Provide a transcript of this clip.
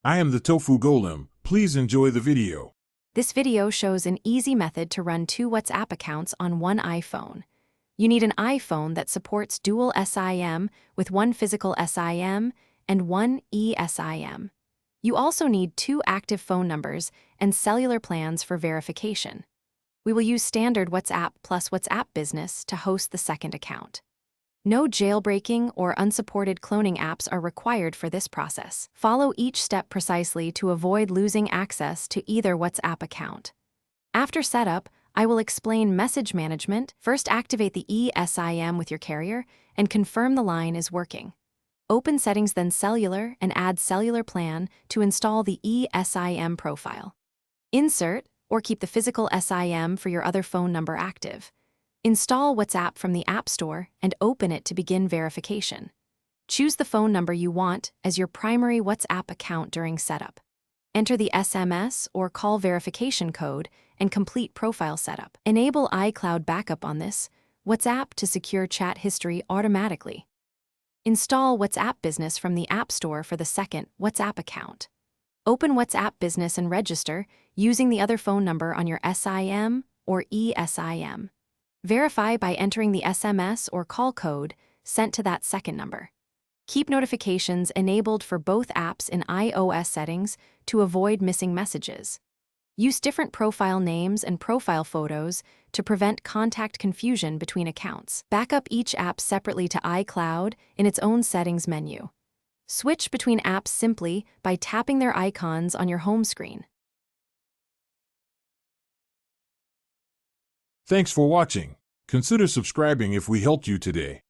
I am the Tofu Golem. Please enjoy the video. This video shows an easy method to run 2 WhatsApp accounts on one iPhone. You need an iPhone that supports dual SIM with one physical SIM and one eSIM. You also need 2 active phone numbers and cellular plans for verification. We will use standard WhatsApp plus WhatsApp Business to host the second account. No jailbreaking or unsupported cloning apps are required for this process. Follow each step precisely to avoid losing access to either WhatsApp account. After setup, I will explain message management. First, activate the eSIM with your carrier and confirm the line is working. Open Settings, then Cellular, and add Cellular Plan to install the eSIM profile. Insert or keep the physical SIM for your other phone number active. Install WhatsApp from the App Store and open it to begin verification. Choose the phone number you want as your primary WhatsApp account during setup. Enter the SMS or call verification code and complete profile setup. Enable iCloud backup on this WhatsApp to secure chat history automatically. Install WhatsApp Business from the App Store for the second WhatsApp account. Open WhatsApp Business and register using the other phone number on your SIM or eSIM. Verify by entering the SMS or call code sent to that second number. Keep notifications enabled for both apps in iOS settings to avoid missing messages. Use different profile names and profile photos to prevent contact confusion between accounts. Backup each app separately to iCloud in its own settings menu. Switch between apps simply by tapping their icons on your home screen. Thanks for watching. Consider subscribing if we helped you today.